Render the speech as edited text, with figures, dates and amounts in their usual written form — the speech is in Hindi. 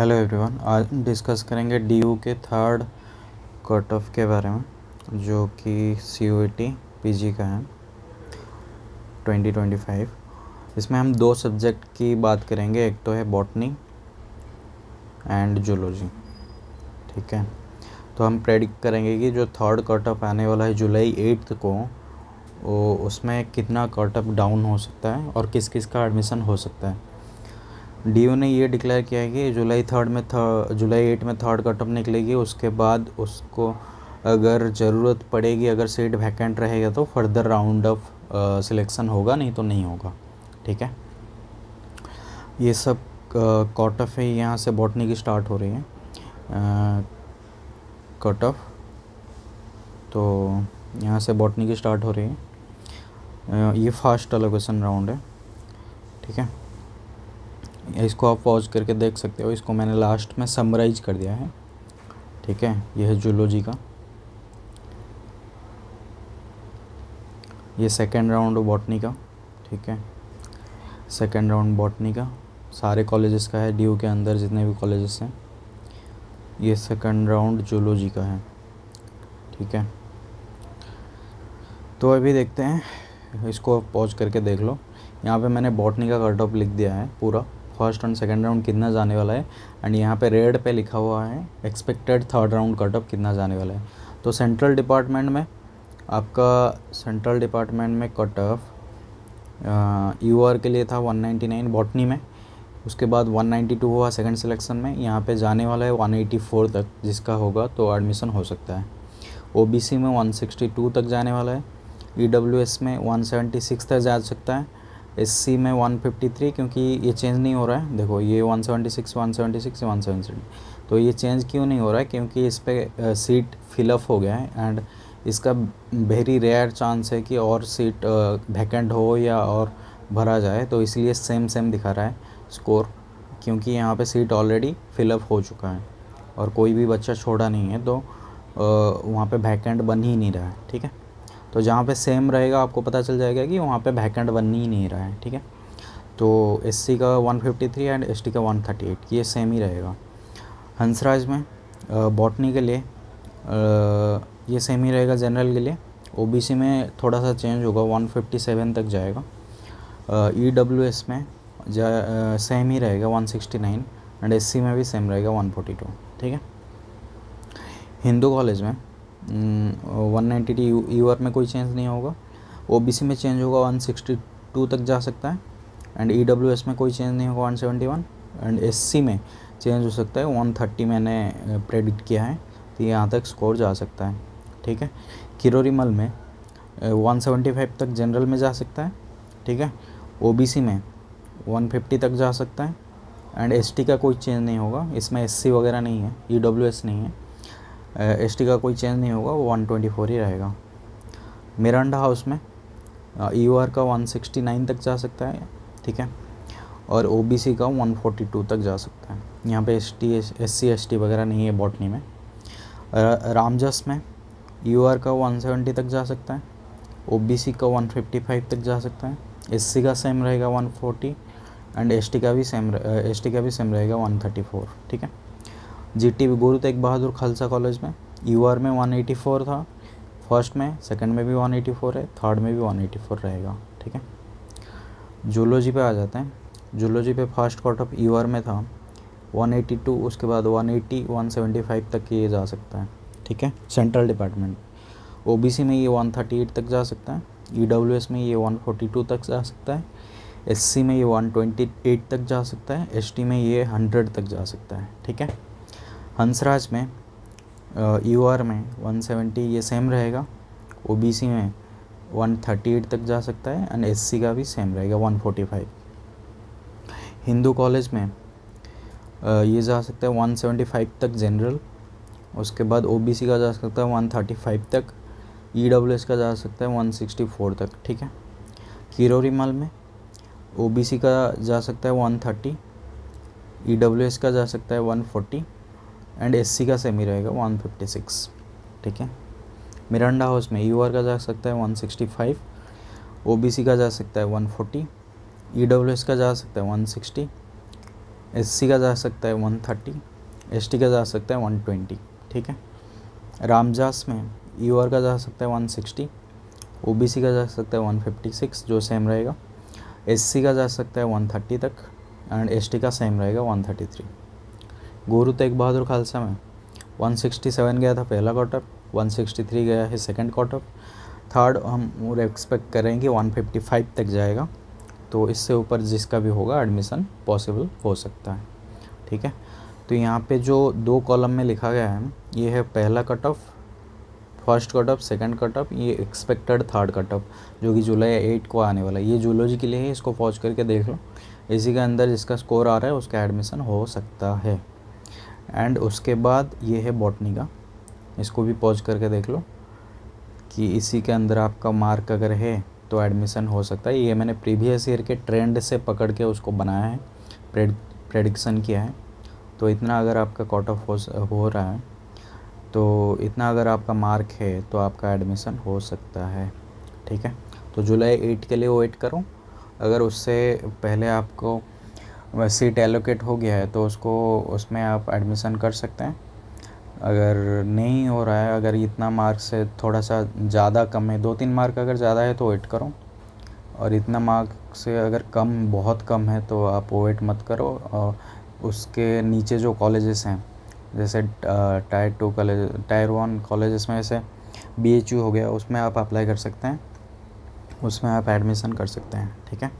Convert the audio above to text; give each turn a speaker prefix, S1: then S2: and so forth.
S1: हेलो एवरीवन, आज हम डिस्कस करेंगे डीयू के थर्ड कट ऑफ के बारे में, जो कि सीयूईटी पीजी का है 2025। इसमें हम दो सब्जेक्ट की बात करेंगे, एक तो है बॉटनी एंड जूलॉजी। ठीक है, तो हम प्रेडिक्ट करेंगे कि जो थर्ड कट ऑफ आने वाला है जुलाई 8 को, वो उसमें कितना कट ऑफ डाउन हो सकता है और किस किस का एडमिशन हो सकता है। डीयू ने ये डिक्लेयर किया है कि जुलाई 8 में थर्ड कट ऑफ निकलेगी। उसके बाद उसको अगर ज़रूरत पड़ेगी, अगर सीट वैकेंट रहेगा तो फर्दर राउंड ऑफ सिलेक्शन होगा, नहीं तो नहीं होगा। ठीक है, ये सब कट ऑफ है। यहाँ से बॉटनी की स्टार्ट हो रही है कट ऑफ, तो यहाँ से बॉटनी की स्टार्ट हो रही है। ये फास्ट एलोकेशन राउंड है। ठीक है, इसको आप पॉज करके देख सकते हो। इसको मैंने लास्ट में समराइज कर दिया है। ठीक है, यह है जूलॉजी का, ये सेकेंड राउंड बॉटनी का। ठीक है, सेकेंड राउंड बॉटनी का सारे कॉलेजेस का है, डीयू के अंदर जितने भी कॉलेजेस हैं। ये सेकेंड राउंड जूलॉजी का है। ठीक है, तो अभी देखते हैं, इसको पॉज करके देख लो। यहाँ पे मैंने बॉटनी का कट ऑफ लिख दिया है पूरा, फर्स्ट एंड सेकंड राउंड कितना जाने वाला है, एंड यहाँ पे रेड पे लिखा हुआ है expected third round cut off कितना जाने वाला है। तो सेंट्रल डिपार्टमेंट में कट ऑफ यूआर के लिए था 199 बॉटनी में, उसके बाद 192 हुआ सेकंड सिलेक्शन में। यहाँ पे जाने वाला है 184 तक, जिसका होगा तो एडमिशन हो सकता है। ओबीसी में 162 तक जाने वाला है, ईडब्ल्यूएस में 176 तक जा सकता है, एससी में 153, क्योंकि ये चेंज नहीं हो रहा है। देखो ये 176, तो ये चेंज क्यों नहीं हो रहा है, क्योंकि इस पर सीट फिलअप हो गया है एंड इसका वेरी रेयर चांस है कि और सीट वैकेंट हो या और भरा जाए, तो इसलिए सेम दिखा रहा है स्कोर, क्योंकि यहाँ पे सीट ऑलरेडी फिलअप हो चुका है और कोई भी बच्चा छोड़ा नहीं है, तो वहाँ पे वैकेंट बन ही नहीं रहा है। ठीक है, तो जहाँ पे सेम रहेगा आपको पता चल जाएगा कि वहाँ पे वैकेंट बन ही नहीं रहा है। ठीक है, तो एससी का 153 एंड एसटी का 138, ये सेम ही रहेगा। हंसराज में बॉटनी के लिए ये सेम ही रहेगा जनरल के लिए। ओबीसी में थोड़ा सा चेंज होगा, 157 तक जाएगा। ईडब्ल्यूएस में सेम ही रहेगा 169, एंड एससी में भी सेम रहेगा 142। ठीक है, हिंदू कॉलेज में 190 यूआर में कोई चेंज नहीं होगा। ओबीसी में चेंज होगा, 162 तक जा सकता है, एंड ईडब्ल्यूएस में कोई चेंज नहीं होगा, 171, एंड एससी में चेंज हो सकता है 130 मैंने प्रेडिक्ट किया है, तो यहाँ तक स्कोर जा सकता है। ठीक है, किरोरीमल में 175 तक जनरल में जा सकता है। ठीक है, ओबीसी में 150 तक जा सकता है, एंड एसटी का कोई चेंज नहीं होगा, इसमें एससी वगैरह नहीं है, ईडब्ल्यूएस नहीं है, एसटी का कोई चेंज नहीं होगा, वो 124 ही रहेगा। मिरांडा हाउस में यूआर का 169 तक जा सकता है। ठीक है, और ओबीसी का 142 तक जा सकता है। यहाँ पे एससी एसटी वगैरह नहीं है बॉटनी में। रामजस में यूआर का 170 तक जा सकता है, ओबीसी का 155 तक जा सकता है, एससी का सेम रहेगा 140, एंड एसटी का भी सेम रहेगा 134। ठीक है, जीटी गुरु तेग बहादुर खालसा कॉलेज में यूआर में 184 था फर्स्ट में, सेकंड में भी 184 है, थर्ड में भी 184 रहेगा। ठीक है, जूलॉजी पे आ जाते हैं। जूलॉजी पे फर्स्ट कट ऑफ यूआर में था 182, उसके बाद 180 175 तक ये जा सकता है। ठीक है, सेंट्रल डिपार्टमेंट। ओबीसी में ये 138 तक जा सकता है, ईडब्ल्यूएस में ये 142 तक जा सकता है, एससी में ये 128 तक जा सकता है, एसटी में ये 100 तक जा सकता है। ठीक है, हंसराज में यूआर में 170 ये सेम रहेगा, ओबीसी में 138 तक जा सकता है, एंड एससी का भी सेम रहेगा 145। हिंदू कॉलेज में ये जा सकता है 175 तक जनरल, उसके बाद ओबीसी का जा सकता है 135 तक, ईडब्ल्यूएस का जा सकता है 164 तक। ठीक है, किरोरीमल में ओबीसी का जा सकता है 130, ईडब्ल्यूएस का जा सकता है 140, एंड एससी का सेम ही रहेगा 156। ठीक है, मिरांडा हाउस में यूआर का जा सकता है 165, ओबीसी का जा सकता है 140, ईडब्ल्यूएस का जा सकता है 160, SC का जा सकता है 130, ST का जा सकता है 120, ठीक है। रामजास में UR का जा सकता है 160, OBC का जा सकता है 156 जो सेम रहेगा, SC का जा सकता है 130 तक एंड ST का सेम रहेगा 133। गुरु तेग बहादुर खालसा में 167 गया था पहला कट ऑफ, 163 गया है सेकंड कट ऑफ, थर्ड हम एक्सपेक्ट करेंगे 155 तक जाएगा, तो इससे ऊपर जिसका भी होगा एडमिशन पॉसिबल हो सकता है, ठीक है। तो यहाँ पे जो 2 कॉलम में लिखा गया है ये है पहला cut off, first cut off, second cut off, ये एक्सपेक्टेड थर्ड कट ऑफ जो कि जुलाई 8 को आने वाला है। ये जूलॉजी के लिए है, इसको पॉज करके देख लो, इसी के अंदर जिसका स्कोर आ रहा है उसका एडमिशन हो सकता है। एंड उसके बाद ये है बॉटनी का, इसको भी पॉज करके देख लो कि इसी के अंदर आपका मार्क अगर है तो एडमिशन हो सकता है। ये मैंने प्रीवियस ईयर के ट्रेंड से पकड़ के उसको बनाया है, प्रेडिक्शन किया है। तो इतना अगर आपका कट ऑफ हो रहा है, तो इतना अगर आपका मार्क है तो आपका एडमिशन हो सकता है, ठीक है। तो जुलाई 8 के लिए वेट करो, अगर उससे पहले आपको सीट एलोकेट हो गया है तो उसमें आप एडमिशन कर सकते हैं। अगर नहीं हो रहा है, अगर इतना मार्क से थोड़ा सा ज़्यादा कम है, 2-3 मार्क अगर ज़्यादा है तो वेट करो, और इतना मार्क से अगर कम, बहुत कम है तो आप वेट मत करो। और उसके नीचे जो कॉलेजेस हैं जैसे टायर 2 कॉलेज, टायर 1 कॉलेजेस में जैसे BHU हो गया, उसमें आप अप्लाई कर सकते हैं, उसमें आप एडमिशन कर सकते हैं, ठीक है।